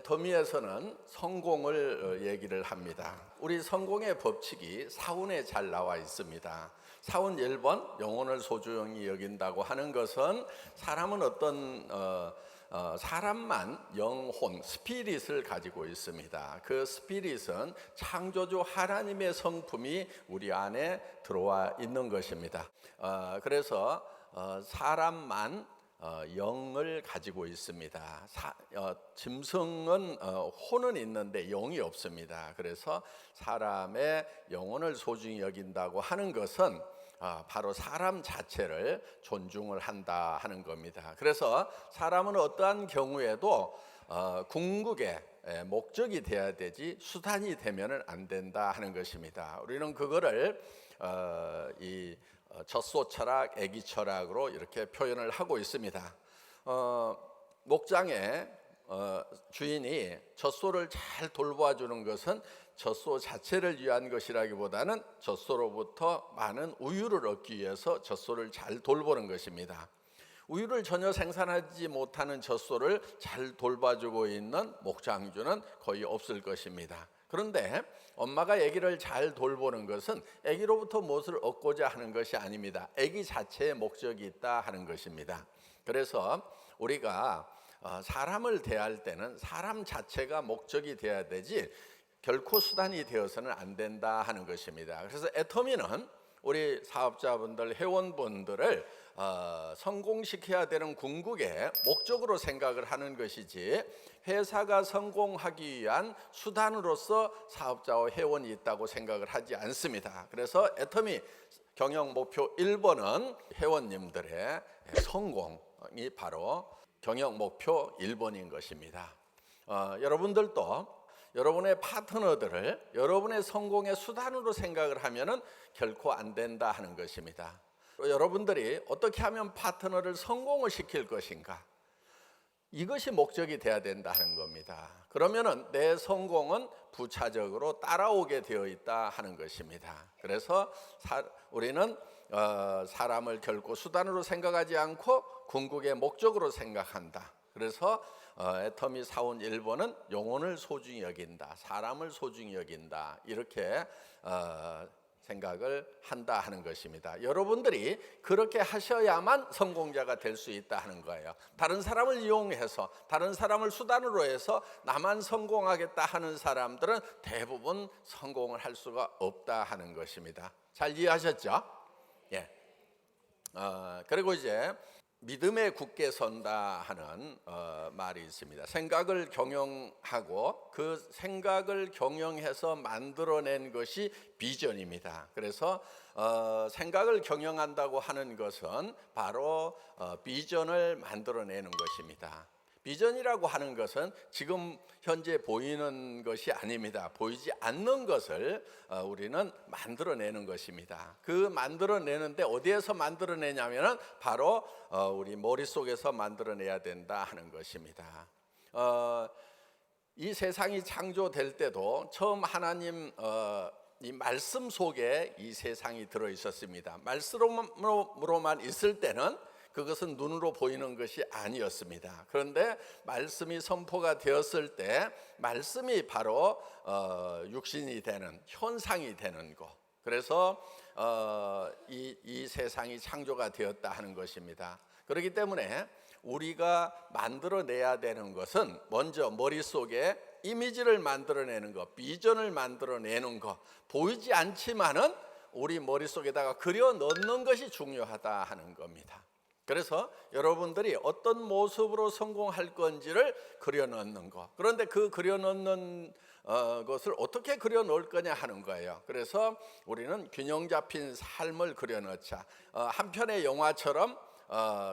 애터미에서는 성공을 얘기를 합니다. 우리 성공의 법칙이 사운에 잘 나와 있습니다. 사운 1번 영혼을 소중히 여긴다고 하는 것은 사람은 사람만 영혼, 스피릿을 가지고 있습니다. 그 스피릿은 창조주 하나님의 성품이 우리 안에 들어와 있는 것입니다. 그래서 사람만 영을 가지고 있습니다. 짐승은 혼은 있는데 영이 없습니다. 그래서 사람의 영혼을 소중히 여긴다고 하는 것은 바로 사람 자체를 존중을 한다 하는 겁니다. 그래서 사람은 어떠한 경우에도 궁극의 목적이 돼야 되지 수단이 되면은 안 된다 하는 것입니다. 우리는 그거를 이 젖소 철학, 애기 철학으로 이렇게 표현을 하고 있습니다. 목장의 주인이 젖소를 잘 돌봐주는 것은 젖소 자체를 위한 것이라기보다는 젖소로부터 많은 우유를 얻기 위해서 젖소를 잘 돌보는 것입니다. 우유를 전혀 생산하지 못하는 젖소를 잘 돌봐주고 있는 목장주는 거의 없을 것입니다. 그런데 엄마가 아기를 잘 돌보는 것은 아기로부터 무엇을 얻고자 하는 것이 아닙니다. 아기 자체의 목적이 있다 하는 것입니다. 그래서 우리가 사람을 대할 때는 사람 자체가 목적이 되어야 되지 결코 수단이 되어서는 안 된다 하는 것입니다. 그래서 애터미는 우리 사업자분들, 회원분들을 성공시켜야 되는 궁극의 목적으로 생각을 하는 것이지 회사가 성공하기 위한 수단으로서 사업자와 회원이 있다고 생각을 하지 않습니다. 그래서 애터미 경영 목표 1번은 회원님들의 성공이 바로 경영 목표 1번인 것입니다. 여러분들도 여러분의 파트너들을 여러분의 성공의 수단으로 생각을 하면은 결코 안 된다 하는 것입니다. 여러분들이 어떻게 하면 파트너를 성공을 시킬 것인가? 이것이 목적이 돼야 된다 하는 겁니다. 그러면은 내 성공은 부차적으로 따라오게 되어 있다 하는 것입니다. 그래서 우리는 사람을 결코 수단으로 생각하지 않고 궁극의 목적으로 생각한다. 그래서 애터미 사운 1번은 영혼을 소중히 여긴다, 사람을 소중히 여긴다, 이렇게 생각을 한다 하는 것입니다. 여러분들이 그렇게 하셔야만 성공자가 될 수 있다 하는 거예요. 다른 사람을 이용해서 다른 사람을 수단으로 해서 나만 성공하겠다 하는 사람들은 대부분 성공을 할 수가 없다 하는 것입니다. 잘 이해하셨죠? 예. 그리고 이제 믿음에 굳게 선다 하는 말이 있습니다. 생각을 경영하고 그 생각을 경영해서 만들어낸 것이 비전입니다. 그래서 생각을 경영한다고 하는 것은 바로 비전을 만들어내는 것입니다. 비전이라고 하는 것은 지금 현재 보이는 것이 아닙니다. 보이지 않는 것을 우리는 만들어내는 것입니다. 그 만들어내는데 어디에서 만들어내냐면 바로 우리 머릿속에서 만들어내야 된다 하는 것입니다. 이 세상이 창조될 때도 처음 하나님 이 말씀 속에 이 세상이 들어 있었습니다. 말씀으로만 있을 때는 그것은 눈으로 보이는 것이 아니었습니다. 그런데 말씀이 선포가 되었을 때 말씀이 바로 육신이 되는, 현상이 되는 것. 그래서 이 세상이 창조가 되었다 하는 것입니다. 그렇기 때문에 우리가 만들어내야 되는 것은 먼저 머릿속에 이미지를 만들어내는 것, 비전을 만들어내는 것, 보이지 않지만은 우리 머릿속에다가 그려 넣는 것이 중요하다 하는 겁니다. 그래서 여러분들이 어떤 모습으로 성공할 건지를 그려넣는 것. 그런데 그 그려넣는 것을 어떻게 그려놓을 거냐 하는 거예요. 그래서 우리는 균형 잡힌 삶을 그려넣자. 한 편의 영화처럼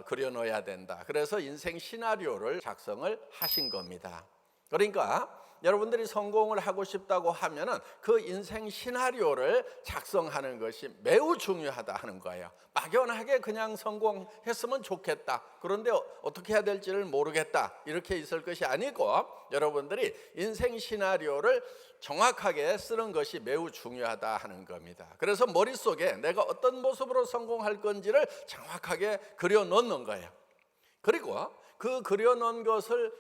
그려넣어야 된다. 그래서 인생 시나리오를 작성을 하신 겁니다. 그러니까 여러분들이 성공을 하고 싶다고 하면은 그 인생 시나리오를 작성하는 것이 매우 중요하다 하는 거예요. 막연하게 그냥 성공했으면 좋겠다. 그런데 어떻게 해야 될지를 모르겠다. 이렇게 있을 것이 아니고 여러분들이 인생 시나리오를 정확하게 쓰는 것이 매우 중요하다 하는 겁니다. 그래서 머릿속에 내가 어떤 모습으로 성공할 건지를 정확하게 그려 놓는 거예요. 그리고 그 그려 놓은 것을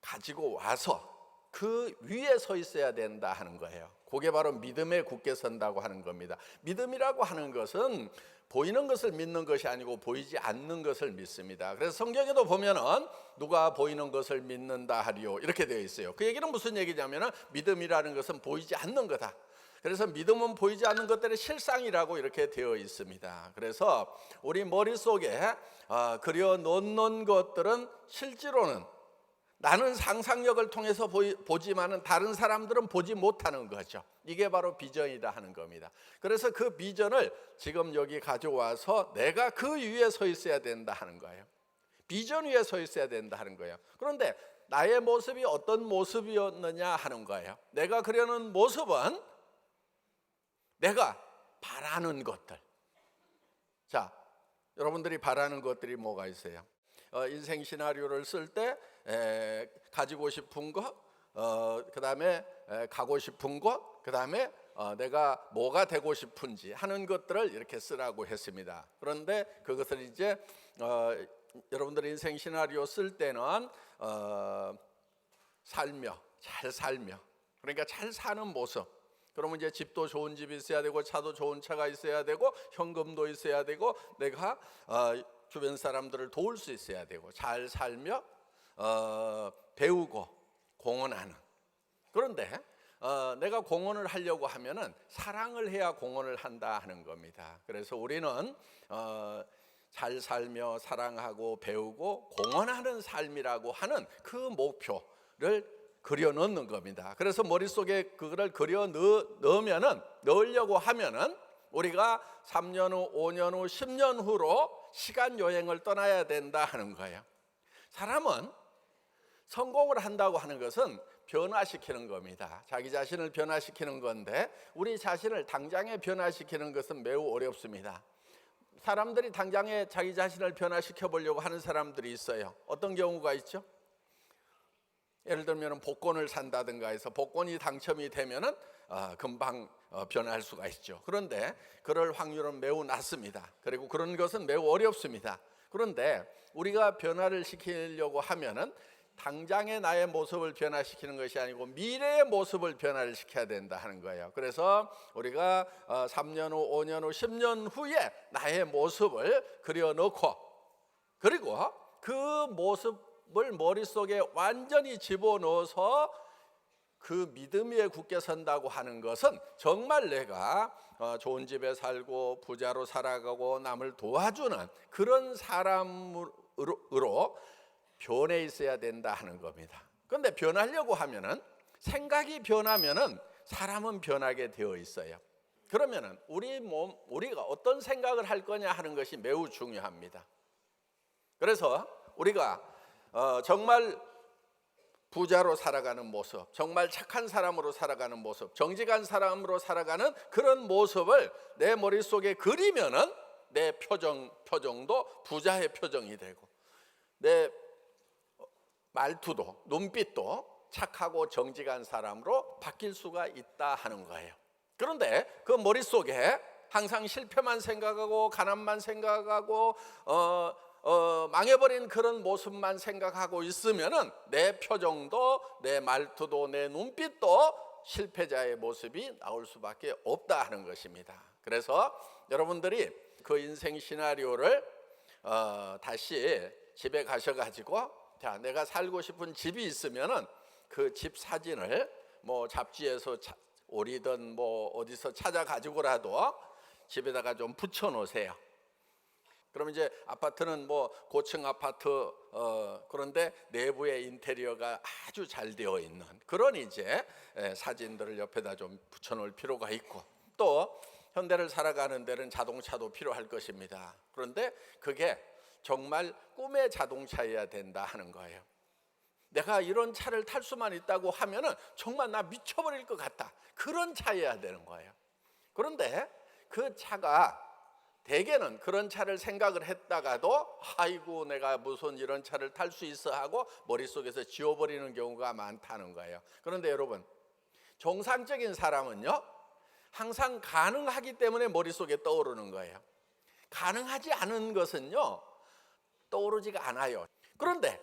가지고 와서 그 위에 서 있어야 된다 하는 거예요. 그게 바로 믿음에 굳게 선다고 하는 겁니다. 믿음이라고 하는 것은 보이는 것을 믿는 것이 아니고 보이지 않는 것을 믿습니다. 그래서 성경에도 보면은 누가 보이는 것을 믿는다 하리요 이렇게 되어 있어요. 그 얘기는 무슨 얘기냐면은 믿음이라는 것은 보이지 않는 거다. 그래서 믿음은 보이지 않는 것들의 실상이라고 이렇게 되어 있습니다. 그래서 우리 머릿속에 그려 놓는 것들은 실제로는 나는 상상력을 통해서 보지만은 다른 사람들은 보지 못하는 거죠. 이게 바로 비전이다 하는 겁니다. 그래서 그 비전을 지금 여기 가져와서 내가 그 위에 서 있어야 된다 하는 거예요. 비전 위에 서 있어야 된다 하는 거예요. 그런데 나의 모습이 어떤 모습이었느냐 하는 거예요. 내가 그려놓은 모습은 내가 바라는 것들. 자, 여러분들이 바라는 것들이 뭐가 있어요? 인생 시나리오를 쓸 때 가지고 싶은 것, 그 다음에 가고 싶은 것, 그 다음에 내가 뭐가 되고 싶은지 하는 것들을 이렇게 쓰라고 했습니다. 그런데 그것을 이제 여러분들 인생 시나리오 쓸 때는 잘 살며, 그러니까 잘 사는 모습. 그러면 이제 집도 좋은 집이 있어야 되고 차도 좋은 차가 있어야 되고 현금도 있어야 되고 내가 주변 사람들을 도울 수 있어야 되고 잘 살며 배우고 공헌하는. 그런데 내가 공헌을 하려고 하면은 사랑을 해야 공헌을 한다 하는 겁니다. 그래서 우리는 잘 살며 사랑하고 배우고 공헌하는 삶이라고 하는 그 목표를 그려 넣는 겁니다. 그래서 머릿속에 그거를 그려 넣으려고 하면은 우리가 3년 후, 5년 후, 10년 후로 시간 여행을 떠나야 된다 하는 거예요. 사람은 성공을 한다고 하는 것은 변화시키는 겁니다. 자기 자신을 변화시키는 건데 우리 자신을 당장에 변화시키는 것은 매우 어렵습니다. 사람들이 당장에 자기 자신을 변화시켜 보려고 하는 사람들이 있어요. 어떤 경우가 있죠? 예를 들면 복권을 산다든가 해서 복권이 당첨이 되면은 금방 변할 수가 있죠. 그런데 그럴 확률은 매우 낮습니다. 그리고 그런 것은 매우 어렵습니다. 그런데 우리가 변화를 시키려고 하면은 당장의 나의 모습을 변화시키는 것이 아니고 미래의 모습을 변화를 시켜야 된다 하는 거예요. 그래서 우리가 3년 후, 5년 후, 10년 후에 나의 모습을 그려놓고 그리고 그 모습을 머릿속에 완전히 집어넣어서 그 믿음 위에 굳게 선다고 하는 것은 정말 내가 좋은 집에 살고 부자로 살아가고 남을 도와주는 그런 사람으로 변해 있어야 된다 하는 겁니다. 그런데 변하려고 하면은 생각이 변하면은 사람은 변하게 되어 있어요. 그러면은 우리가 어떤 생각을 할 거냐 하는 것이 매우 중요합니다. 그래서 우리가 정말 부자로 살아가는 모습, 정말 착한 사람으로 살아가는 모습, 정직한 사람으로 살아가는 그런 모습을 내 머릿속에 그리면은 내 표정도 부자의 표정이 되고 내 말투도 눈빛도 착하고 정직한 사람으로 바뀔 수가 있다 하는 거예요. 그런데 그 머릿속에 항상 실패만 생각하고 가난만 생각하고 망해버린 그런 모습만 생각하고 있으면은 내 표정도 내 말투도 내 눈빛도 실패자의 모습이 나올 수밖에 없다 하는 것입니다. 그래서 여러분들이 그 인생 시나리오를 다시 집에 가셔가지고 자, 내가 살고 싶은 집이 있으면은 그 집 사진을 뭐 잡지에서 오리든 뭐 어디서 찾아 가지고라도 집에다가 좀 붙여 놓으세요. 그러면 이제 아파트는 뭐 고층 아파트 그런데 내부의 인테리어가 아주 잘 되어 있는 그런 이제 사진들을 옆에다 좀 붙여 놓을 필요가 있고 또 현대를 살아가는 데는 자동차도 필요할 것입니다. 그런데 그게 정말 꿈의 자동차여야 된다 하는 거예요. 내가 이런 차를 탈 수만 있다고 하면은 정말 나 미쳐버릴 것 같다. 그런 차여야 되는 거예요. 그런데 그 차가 대개는 그런 차를 생각을 했다가도 아이고 내가 무슨 이런 차를 탈 수 있어 하고 머릿속에서 지워버리는 경우가 많다는 거예요. 그런데 여러분 정상적인 사람은요 항상 가능하기 때문에 머릿속에 떠오르는 거예요. 가능하지 않은 것은요 떠오르지가 않아요. 그런데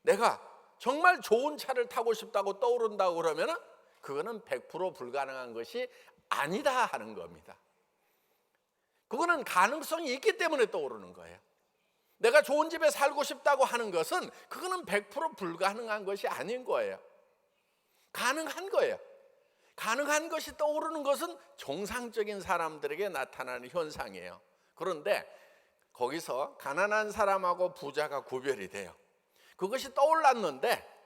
내가 정말 좋은 차를 타고 싶다고 떠오른다고 그러면은 그거는 100% 불가능한 것이 아니다 하는 겁니다. 그거는 가능성이 있기 때문에 떠오르는 거예요. 내가 좋은 집에 살고 싶다고 하는 것은 그거는 100% 불가능한 것이 아닌 거예요. 가능한 거예요. 가능한 것이 떠오르는 것은 정상적인 사람들에게 나타나는 현상이에요. 그런데 거기서 가난한 사람하고 부자가 구별이 돼요. 그것이 떠올랐는데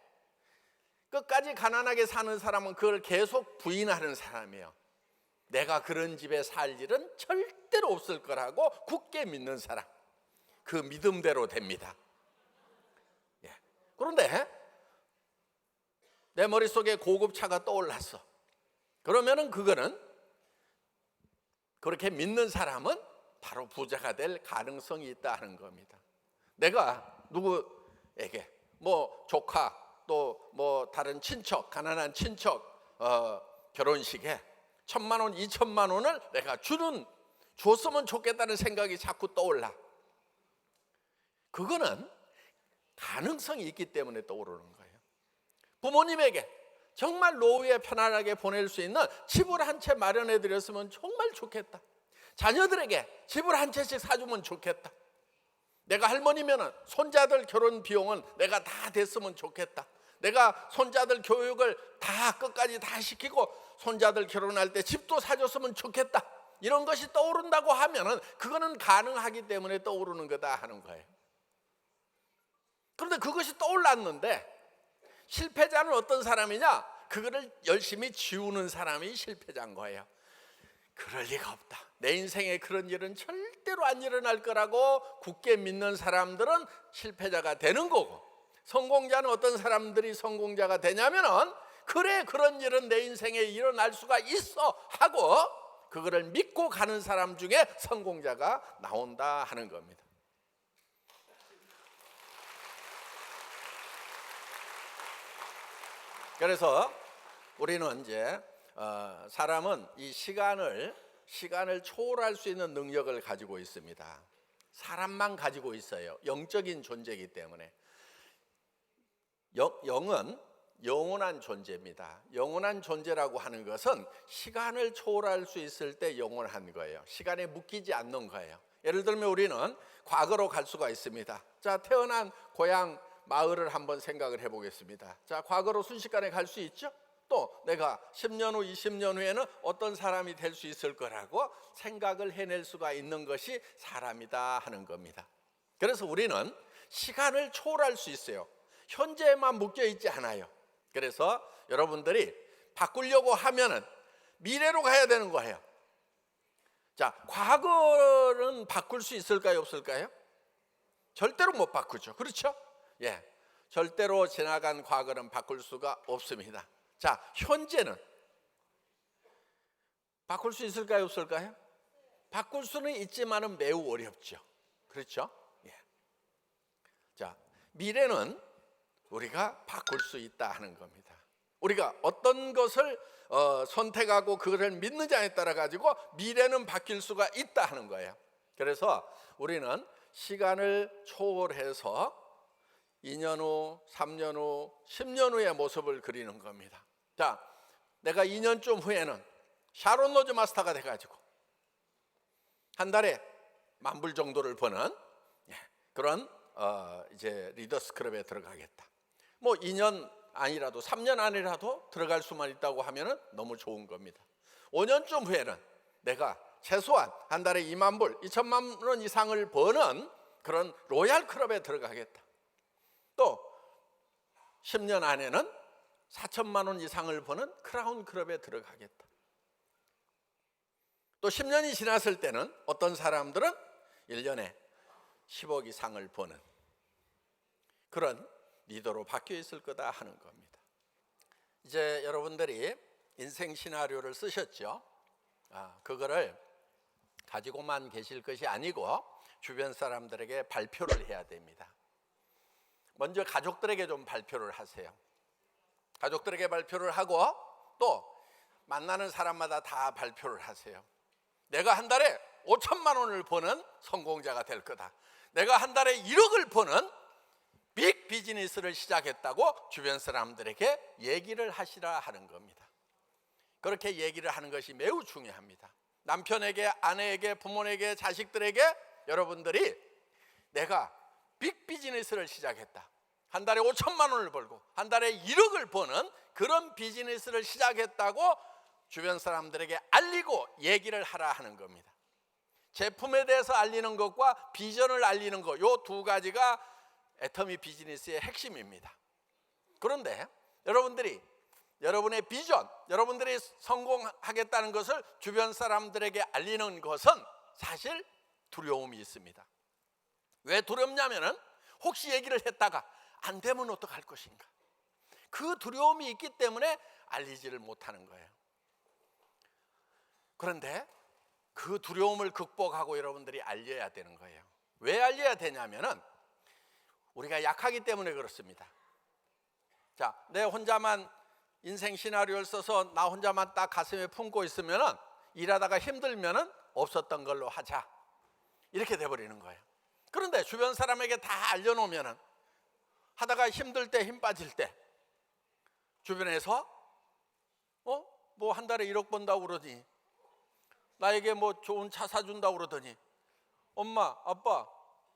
끝까지 가난하게 사는 사람은 그걸 계속 부인하는 사람이에요. 내가 그런 집에 살 일은 절대로 없을 거라고 굳게 믿는 사람, 그 믿음대로 됩니다. 그런데 내 머릿속에 고급차가 떠올랐어. 그러면은 그거는, 그렇게 믿는 사람은 바로 부자가 될 가능성이 있다 하는 겁니다. 내가 누구에게 뭐 조카 또 뭐 다른 친척, 가난한 친척 결혼식에 1,000만 원, 2,000만 원을 내가 줬으면 좋겠다는 생각이 자꾸 떠올라. 그거는 가능성이 있기 때문에 떠오르는 거예요. 부모님에게 정말 노후에 편안하게 보낼 수 있는 집을 한 채 마련해 드렸으면 정말 좋겠다. 자녀들에게 집을 한 채씩 사주면 좋겠다. 내가 할머니면은 손자들 결혼 비용은 내가 다 됐으면 좋겠다. 내가 손자들 교육을 다 끝까지 다 시키고 손자들 결혼할 때 집도 사줬으면 좋겠다. 이런 것이 떠오른다고 하면은 그거는 가능하기 때문에 떠오르는 거다 하는 거예요. 그런데 그것이 떠올랐는데 실패자는 어떤 사람이냐? 그거를 열심히 지우는 사람이 실패자인 거예요. 그럴 리가 없다. 내 인생에 그런 일은 절대로 안 일어날 거라고 굳게 믿는 사람들은 실패자가 되는 거고, 성공자는 어떤 사람들이 성공자가 되냐면은 그래, 그런 일은 내 인생에 일어날 수가 있어 하고 그거를 믿고 가는 사람 중에 성공자가 나온다 하는 겁니다. 그래서 우리는 이제 사람은 이 시간을 초월할 수 있는 능력을 가지고 있습니다. 사람만 가지고 있어요. 영적인 존재이기 때문에. 영은 영원한 존재입니다. 영원한 존재라고 하는 것은 시간을 초월할 수 있을 때 영원한 거예요. 시간에 묶이지 않는 거예요. 예를 들면 우리는 과거로 갈 수가 있습니다. 자, 태어난 고향 마을을 한번 생각을 해보겠습니다. 자, 과거로 순식간에 갈 수 있죠? 또 내가 10년 후, 20년 후에는 어떤 사람이 될 수 있을 거라고 생각을 해낼 수가 있는 것이 사람이다 하는 겁니다. 그래서 우리는 시간을 초월할 수 있어요. 현재에만 묶여 있지 않아요. 그래서 여러분들이 바꾸려고 하면은 미래로 가야 되는 거예요. 자, 과거는 바꿀 수 있을까요, 없을까요? 절대로 못 바꾸죠. 그렇죠? 예, 절대로 지나간 과거는 바꿀 수가 없습니다. 자, 현재는 바꿀 수 있을까요, 없을까요? 바꿀 수는 있지만은 매우 어렵죠. 그렇죠? 예. 자, 미래는 우리가 바꿀 수 있다 하는 겁니다. 우리가 어떤 것을 선택하고 그것을 믿느냐에 따라 가지고 미래는 바뀔 수가 있다 하는 거예요. 그래서 우리는 시간을 초월해서 2년 후, 3년 후, 10년 후의 모습을 그리는 겁니다. 자, 내가 2년쯤 후에는 샤론 로즈 마스터가 돼가지고 한 달에 10,000불 정도를 버는 그런 이제 리더스 클럽에 들어가겠다. 뭐 2년 아니라도 3년 안이라도 들어갈 수만 있다고 하면은 너무 좋은 겁니다. 5년쯤 후에는 내가 최소한 한 달에 20,000불, 2,000만 원 이상을 버는 그런 로얄 클럽에 들어가겠다. 또 10년 안에는 4,000만 원 이상을 버는 크라운 클럽에 들어가겠다. 또 10년이 지났을 때는 어떤 사람들은 1년에 10억 이상을 버는 그런 리더로 바뀌어 있을 거다 하는 겁니다. 이제 여러분들이 인생 시나리오를 쓰셨죠? 그거를 가지고만 계실 것이 아니고 주변 사람들에게 발표를 해야 됩니다. 먼저 가족들에게 좀 발표를 하세요. 가족들에게 발표를 하고 또 만나는 사람마다 다 발표를 하세요. 내가 한 달에 5,000만 원을 버는 성공자가 될 거다. 내가 한 달에 1억을 버는 빅 비즈니스를 시작했다고 주변 사람들에게 얘기를 하시라 하는 겁니다. 그렇게 얘기를 하는 것이 매우 중요합니다. 남편에게, 아내에게, 부모에게, 자식들에게 여러분들이 내가 빅 비즈니스를 시작했다, 한 달에 5천만 원을 벌고 한 달에 1억을 버는 그런 비즈니스를 시작했다고 주변 사람들에게 알리고 얘기를 하라 하는 겁니다. 제품에 대해서 알리는 것과 비전을 알리는 것, 이 두 가지가 애터미 비즈니스의 핵심입니다. 그런데 여러분들이 여러분의 비전, 여러분들이 성공하겠다는 것을 주변 사람들에게 알리는 것은 사실 두려움이 있습니다. 왜 두렵냐면은 혹시 얘기를 했다가 안 되면 어떡할 것인가, 그 두려움이 있기 때문에 알리지를 못하는 거예요. 그런데 그 두려움을 극복하고 여러분들이 알려야 되는 거예요. 왜 알려야 되냐면은 우리가 약하기 때문에 그렇습니다. 자, 내 혼자만 인생 시나리오를 써서 나 혼자만 딱 가슴에 품고 있으면은 일하다가 힘들면은 없었던 걸로 하자, 이렇게 돼버리는 거예요. 그런데 주변 사람에게 다 알려놓으면은 하다가 힘들 때, 힘 빠질 때 주변에서 뭐 한 달에 1억 번다고 그러더니, 나에게 뭐 좋은 차 사준다고 그러더니, 엄마, 아빠,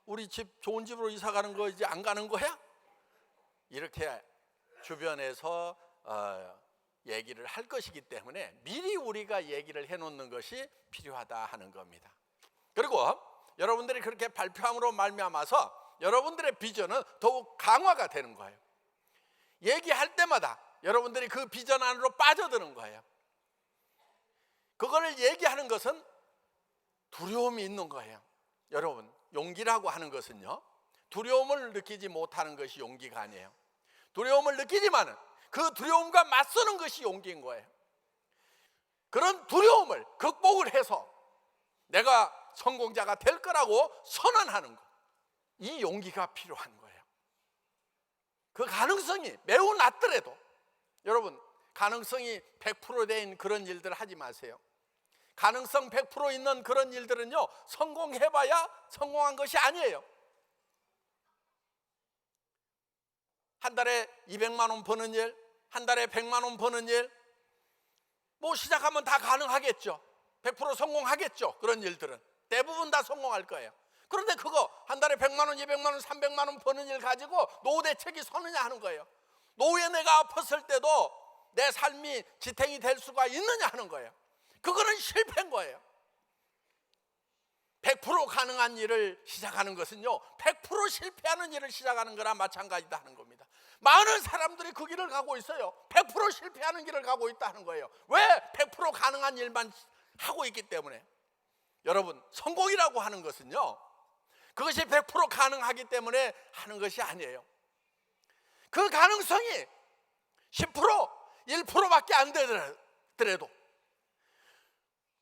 우리 집 좋은 집으로 이사 가는 거 이제 안 가는 거야? 이렇게 주변에서 얘기를 할 것이기 때문에 미리 우리가 얘기를 해놓는 것이 필요하다 하는 겁니다. 그리고 여러분들이 그렇게 발표함으로 말미암아서 여러분들의 비전은 더욱 강화가 되는 거예요. 얘기할 때마다 여러분들이 그 비전 안으로 빠져드는 거예요. 그거를 얘기하는 것은 두려움이 있는 거예요. 여러분, 용기라고 하는 것은요, 두려움을 느끼지 못하는 것이 용기가 아니에요. 두려움을 느끼지만은 그 두려움과 맞서는 것이 용기인 거예요. 그런 두려움을 극복을 해서 내가 성공자가 될 거라고 선언하는 것, 이 용기가 필요한 거예요. 그 가능성이 매우 낮더라도, 여러분, 가능성이 100% 된 그런 일들 하지 마세요. 가능성 100% 있는 그런 일들은요, 성공해봐야 성공한 것이 아니에요. 한 달에 200만 원 버는 일, 한 달에 100만 원 버는 일, 뭐 시작하면 다 가능하겠죠. 100% 성공하겠죠. 그런 일들은 대부분 다 성공할 거예요. 그런데 그거 한 달에 100만 원, 200만 원, 300만 원 버는 일 가지고 노후 대책이 서느냐 하는 거예요. 노후에 내가 아팠을 때도 내 삶이 지탱이 될 수가 있느냐 하는 거예요. 그거는 실패인 거예요. 100% 가능한 일을 시작하는 것은요, 100% 실패하는 일을 시작하는 거나 마찬가지다 하는 겁니다. 많은 사람들이 그 길을 가고 있어요. 100% 실패하는 길을 가고 있다 하는 거예요. 왜? 100% 가능한 일만 하고 있기 때문에. 여러분, 성공이라고 하는 것은요, 그것이 100% 가능하기 때문에 하는 것이 아니에요. 그 가능성이 10%, 1%밖에 안 되더라도,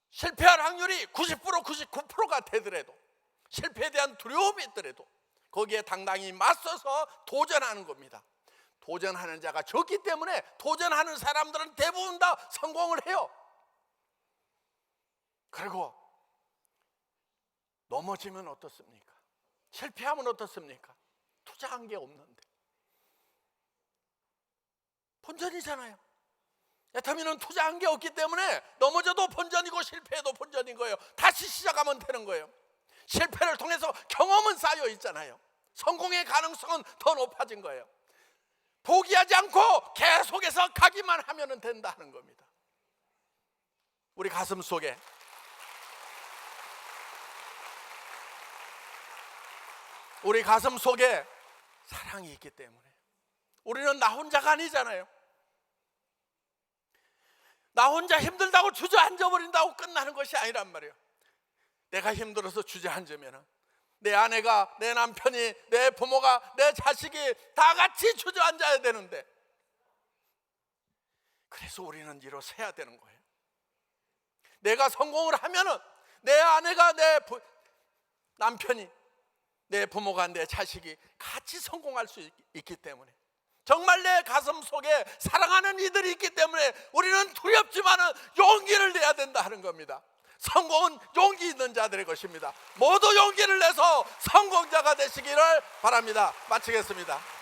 실패할 확률이 90%, 99%가 되더라도, 실패에 대한 두려움이 있더라도 거기에 당당히 맞서서 도전하는 겁니다. 도전하는 자가 적기 때문에 도전하는 사람들은 대부분 다 성공을 해요. 그리고 넘어지면 어떻습니까? 실패하면 어떻습니까? 투자한 게 없는데 본전이잖아요. 애터미는 투자한 게 없기 때문에 넘어져도 본전이고 실패해도 본전인 거예요. 다시 시작하면 되는 거예요. 실패를 통해서 경험은 쌓여 있잖아요. 성공의 가능성은 더 높아진 거예요. 포기하지 않고 계속해서 가기만 하면 된다는 겁니다. 우리 가슴 속에 사랑이 있기 때문에 우리는 나 혼자가 아니잖아요. 나 혼자 힘들다고 주저앉아 버린다고 끝나는 것이 아니란 말이에요. 내가 힘들어서 주저앉으면 내 아내가, 내 남편이, 내 부모가, 내 자식이 다 같이 주저앉아야 되는데, 그래서 우리는 일어서야 되는 거예요. 내가 성공을 하면은 내 아내가, 내 남편이, 내 부모가, 내 자식이 같이 성공할 수 있기 때문에, 정말 내 가슴 속에 사랑하는 이들이 있기 때문에 우리는 두렵지만은 용기를 내야 된다 하는 겁니다. 성공은 용기 있는 자들의 것입니다. 모두 용기를 내서 성공자가 되시기를 바랍니다. 마치겠습니다.